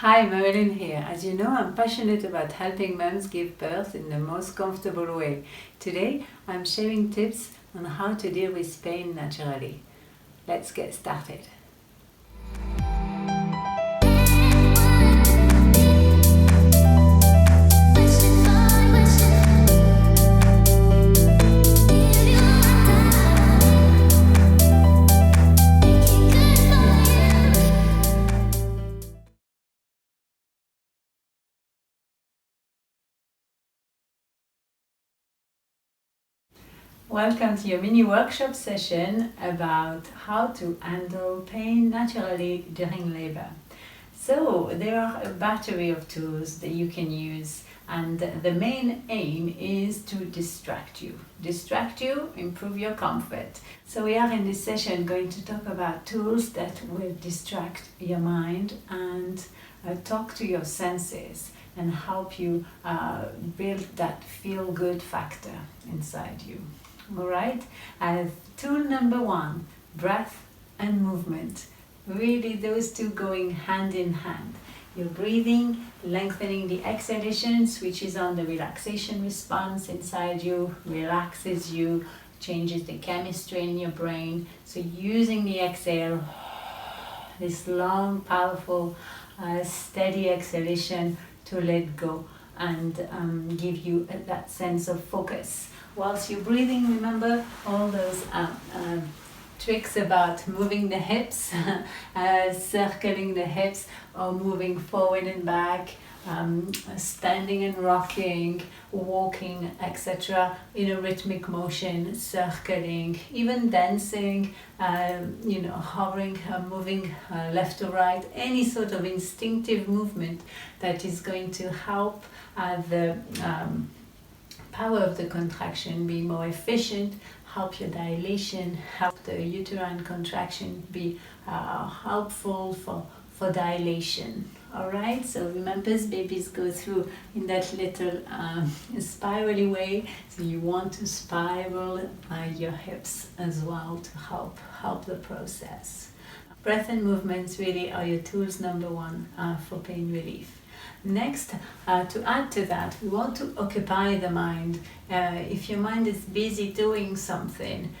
Hi, Marilyn here. As you know, I'm passionate about helping moms give birth in the most comfortable way. Today, I'm sharing tips on how to deal with pain naturally. Let's get started. Welcome to your mini workshop session about how to handle pain naturally during labor. So there are a battery of tools that you can use, and the main aim is to distract you, improve your comfort. So we are in this session going to talk about tools that will distract your mind and talk to your senses and help you build that feel-good factor inside you. Alright, tool number one, breath and movement. Really those two going hand in hand. You're breathing, lengthening the exhalation, switches on the relaxation response inside you, relaxes you, changes the chemistry in your brain. So using the exhale, this long, powerful, steady exhalation to let go and give you that sense of focus. Whilst you're breathing, remember all those tricks about moving the hips, circling the hips, or moving forward and back, standing and rocking, walking, etc. in a rhythmic motion, circling, even dancing, hovering, moving left to right, any sort of instinctive movement that is going to help the power of the contraction be more efficient, help your dilation, help the uterine contraction be helpful for dilation. Alright, so remember, babies go through in that little spirally way, so you want to spiral your hips as well to help the process. Breath and movements really are your tools number one for pain relief. Next, to add to that, we want to occupy the mind. If your mind is busy doing something,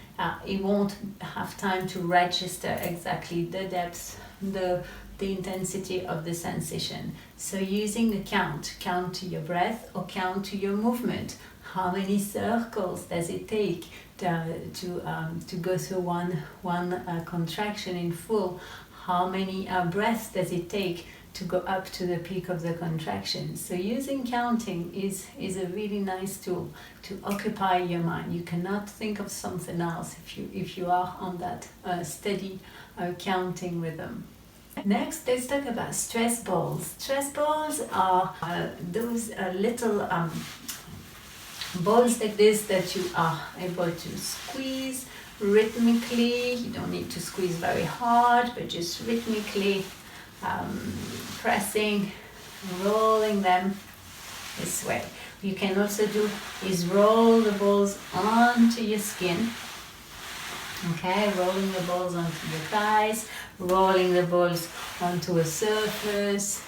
it won't have time to register exactly the depth, the intensity of the sensation. So using a count to your breath or count to your movement. How many circles does it take to go through one contraction in full? How many breaths does it take to go up to the peak of the contraction? So using counting is a really nice tool to occupy your mind. You cannot think of something else if you are on that steady counting rhythm. Next, let's talk about stress balls. Stress balls are those little balls like this that you are able to squeeze rhythmically. You don't need to squeeze very hard, but just rhythmically pressing, rolling them this way. You can also do is roll the balls onto your skin. Okay, rolling the balls onto your thighs, rolling the balls onto a surface.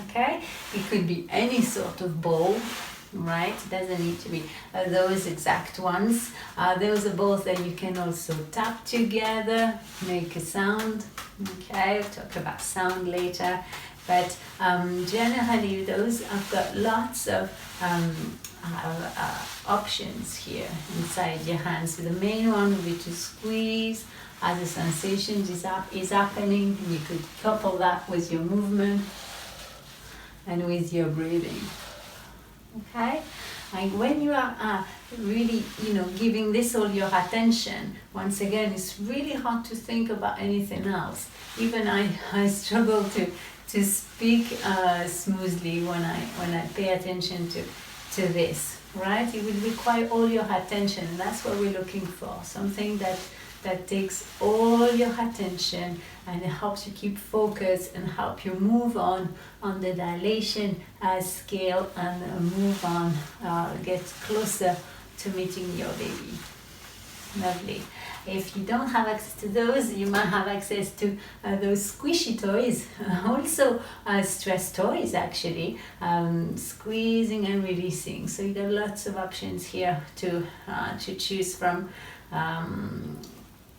Okay, it could be any sort of ball, right? It doesn't need to be those exact ones. Those are balls that you can also tap together, make a sound. Okay, we'll talk about sound later. But generally, those I've got lots of options here inside your hands. So the main one would be to squeeze as the sensation is happening. You could couple that with your movement and with your breathing. Okay, and when you are really, giving this all your attention, once again, it's really hard to think about anything else. Even I struggle to speak smoothly when I pay attention to this, right? It will require all your attention, and that's what we're looking for. Something that takes all your attention and it helps you keep focus and help you move on the dilation scale and move on, get closer to meeting your baby. Lovely. If you don't have access to those, you might have access to those squishy toys, also stress toys actually, squeezing and releasing. So you got lots of options here to choose from.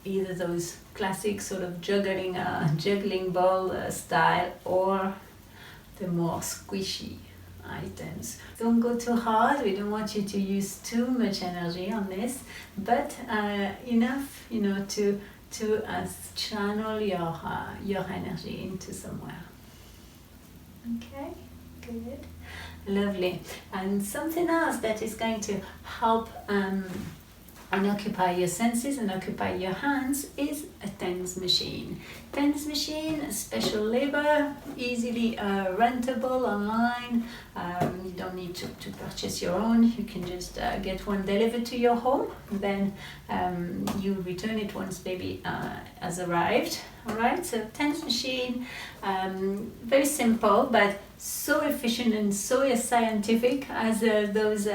Either those classic sort of juggling ball style, or the more squishy items. Don't go too hard. We don't want you to use too much energy on this, but enough, to channel your energy into somewhere. Okay, good, lovely. And something else that is going to help and occupy your senses and occupy your hands is a TENS machine. TENS machine, a special labor, easily rentable online. You don't need to purchase your own. You can just get one delivered to your home. Then you return it once baby has arrived. Alright, so TENS machine, very simple but so efficient and so scientific, as those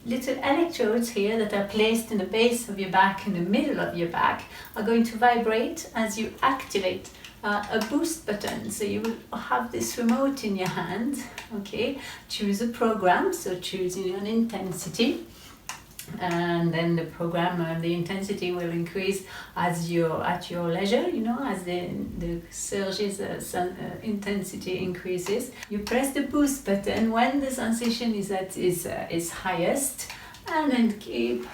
little electrodes here that are placed in the base of your back, in the middle of your back, are going to vibrate as you activate a boost button. So you will have this remote in your hand. Okay, choose a program, so choosing an intensity, and then the program, the intensity will increase as you're at your leisure, as the surges intensity increases. You press the boost button when the sensation is at its highest, and then keep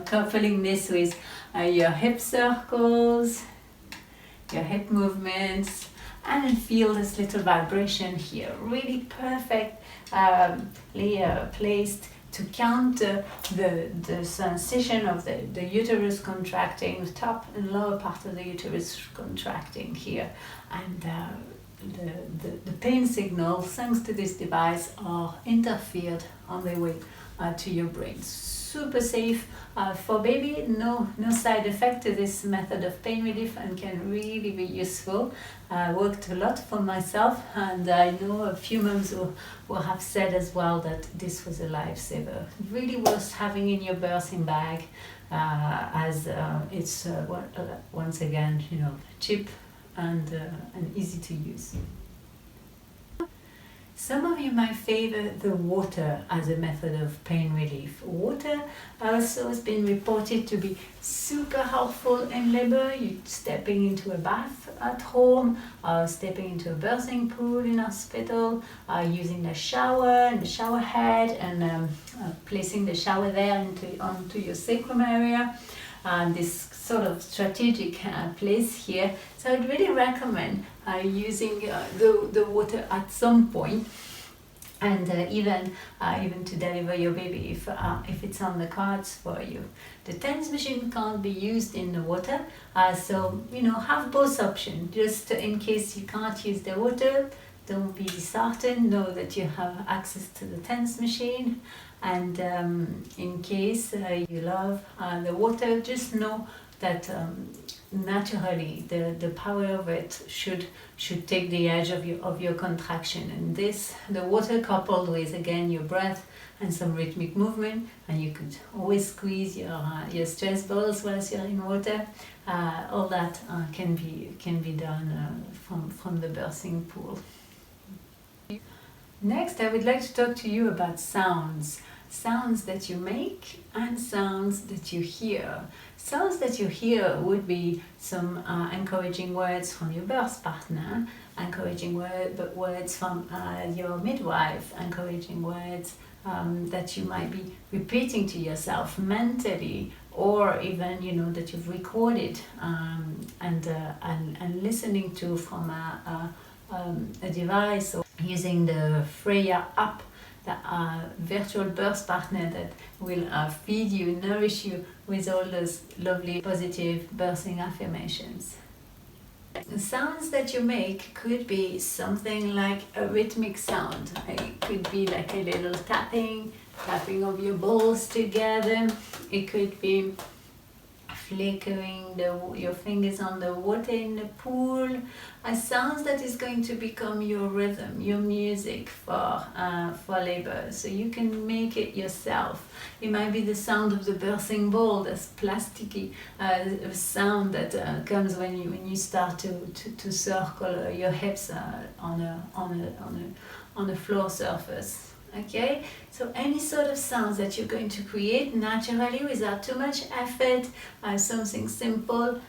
coupling this with your hip circles, your hip movements, and then feel this little vibration here, really perfectly placed to counter the sensation of the uterus contracting, the top and lower part of the uterus contracting here. And the pain signals, thanks to this device, are interfered on their way to your brain. Super safe for baby, no side effect to this method of pain relief, and can really be useful. Worked a lot for myself, and I know a few moms who have said as well that this was a lifesaver. Really worth having in your birthing bag, as it's once again cheap and easy to use. Some of you might favor the water as a method of pain relief. Water also has been reported to be super helpful in labor. You stepping into a bath at home, stepping into a birthing pool in hospital, using the shower and the shower head, and placing the shower there onto your sacrum area. This sort of strategic place here. So I'd really recommend using the water at some point, and even to deliver your baby if it's on the cards for you. The TENS machine can't be used in the water, so have both options. Just in case you can't use the water, don't be disheartened. Know that you have access to the TENS machine. And in case you love the water, just know that naturally the power of it should take the edge of your contraction. And the water coupled with again your breath and some rhythmic movement, and you could always squeeze your stress balls whilst you're in water. All that can be done from the birthing pool. Next, I would like to talk to you about sounds. Sounds that you make and sounds that you hear. Sounds that you hear would be some encouraging words from your birth partner, encouraging words from your midwife, encouraging words that you might be repeating to yourself mentally, or even that you've recorded and listening to from a device, or using the Freya app, the virtual birth partner that will feed you, nourish you with all those lovely positive birthing affirmations. The sounds that you make could be something like a rhythmic sound. It could be like a little tapping of your balls together. It could be flickering your fingers on the water in the pool, a sound that is going to become your rhythm, your music for labor. So you can make it yourself. It might be the sound of the birthing ball, this plasticky sound that comes when you start to circle your hips on a floor surface. Okay, so any sort of sounds that you're going to create naturally without too much effort, something simple.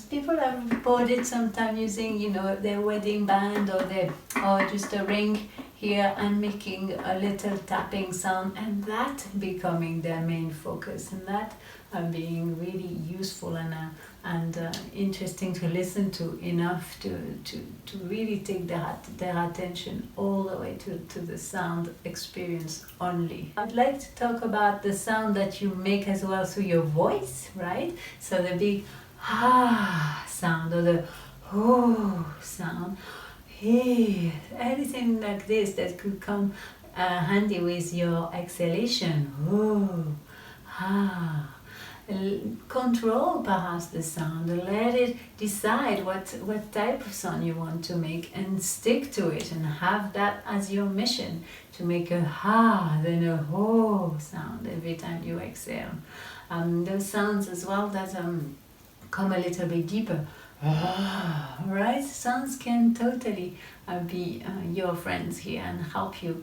People have reported sometimes using, their wedding band or just a ring here and making a little tapping sound, and that becoming their main focus, and that being really useful and interesting to listen to enough to really take their attention all the way to the sound experience only. I'd like to talk about the sound that you make as well through your voice, right? So the big ah sound or the oh sound. Hey, anything like this that could come handy with your exhalation. Oh, ah. Control perhaps the sound, let it decide what type of sound you want to make and stick to it and have that as your mission, to make a ha then a ho sound every time you exhale. Those sounds as well that come a little bit deeper. Right? Sounds can totally be your friends here and help you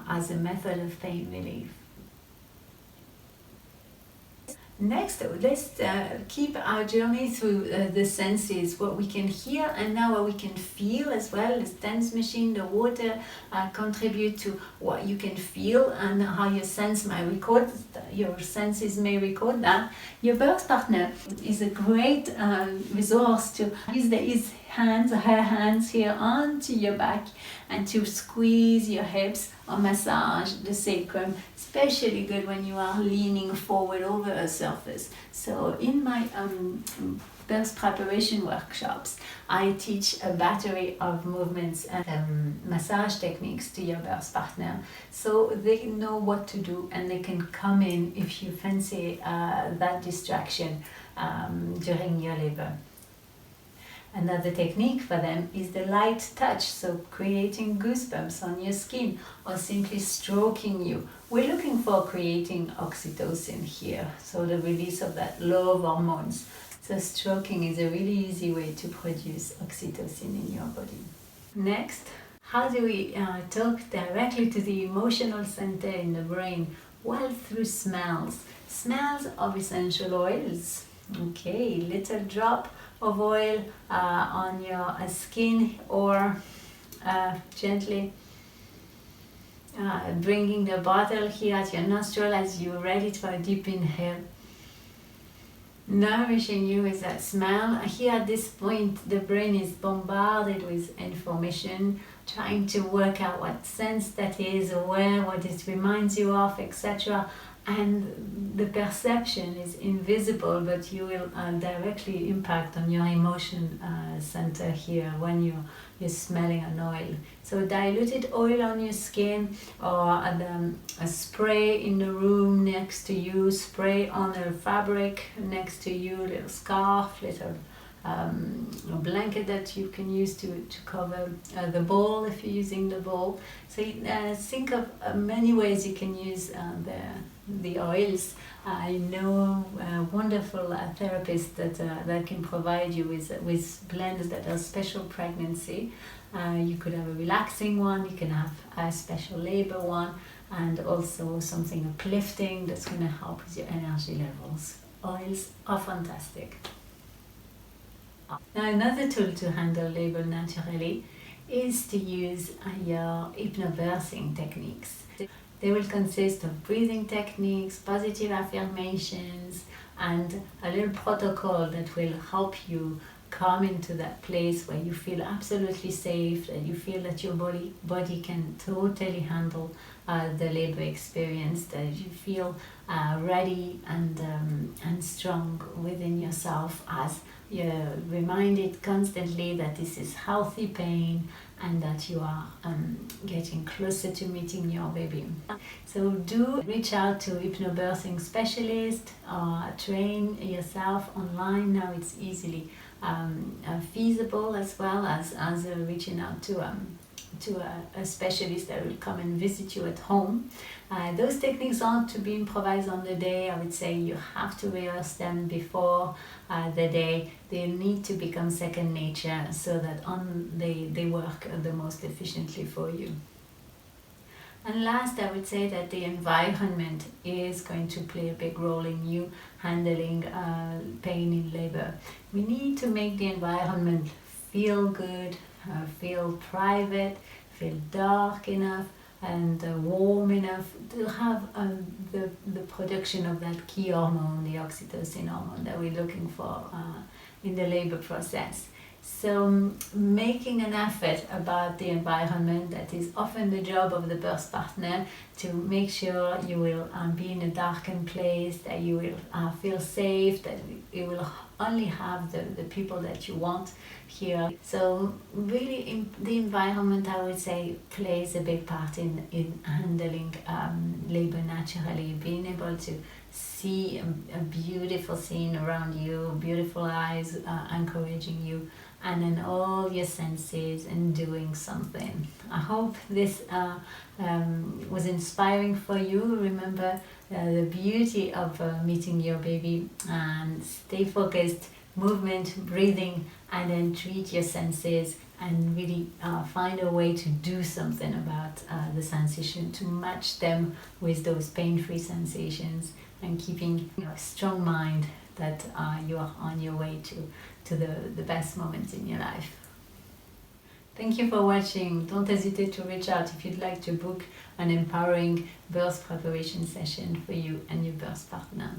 as a method of pain relief. Next, let's keep our journey through the senses, what we can hear and now what we can feel as well. The dance machine, the water contribute to what you can feel and how your senses may record that. Your birth partner is a great resource to use his hands, her hands here onto your back and to squeeze your hips or massage the sacrum, especially good when you are leaning forward over a surface. So in my birth preparation workshops, I teach a battery of movements and massage techniques to your birth partner, so they know what to do and they can come in if you fancy that distraction during your labor. Another technique for them is the light touch, so creating goosebumps on your skin or simply stroking you. We're looking for creating oxytocin here, so the release of that love hormones. So stroking is a really easy way to produce oxytocin in your body. Next, how do we talk directly to the emotional center in the brain? Well, through smells. Smells of essential oils. Okay, little drop of oil on your skin or gently bringing the bottle here at your nostril as you're ready for a deep inhale. Nourishing you with that smell. Here at this point the brain is bombarded with information, trying to work out what sense that is, where, what it reminds you of, etc. And the perception is invisible, but you will directly impact on your emotion center here when you're smelling an oil. So diluted oil on your skin or a spray in the room next to you, spray on a fabric next to you, little scarf, little a blanket that you can use to cover the bowl if you're using the bowl. So think of many ways you can use the oils. I know wonderful therapists that can provide you with blends that are special pregnancy. You could have a relaxing one, you can have a special labor one, and also something uplifting that's going to help with your energy levels. Oils are fantastic. Now another tool to handle labor naturally is to use your hypnobirthing techniques. They will consist of breathing techniques, positive affirmations, and a little protocol that will help you come into that place where you feel absolutely safe, that you feel that your body can totally handle the labor experience, that you feel ready and strong within yourself as you're reminded constantly that this is healthy pain, and that you are getting closer to meeting your baby. So do reach out to hypnobirthing specialist or train yourself online. Now it's easily feasible, as well as reaching out to a specialist that will come and visit you at home. Those techniques aren't to be improvised on the day. I would say you have to rehearse them before the day. They need to become second nature so that they work the most efficiently for you. And last, I would say that the environment is going to play a big role in you handling pain in labor. We need to make the environment feel good, feel private, feel dark enough, and warm enough to have the production of that key hormone, the oxytocin hormone that we're looking for in the labor process. So making an effort about the environment, that is often the job of the birth partner, to make sure you will be in a darkened place, that you will feel safe, that you will only have the people that you want here. So really the environment, I would say, plays a big part in handling labor naturally, being able to see a beautiful scene around you, beautiful eyes encouraging you, and then all your senses and doing something. I hope this was inspiring for you. Remember the beauty of meeting your baby, and stay focused, movement, breathing, and then treat your senses and really find a way to do something about the sensation to match them with those pain-free sensations, and keeping a strong mind that you are on your way to the best moments in your life. Thank you for watching. Don't hesitate to reach out if you'd like to book an empowering birth preparation session for you and your birth partner.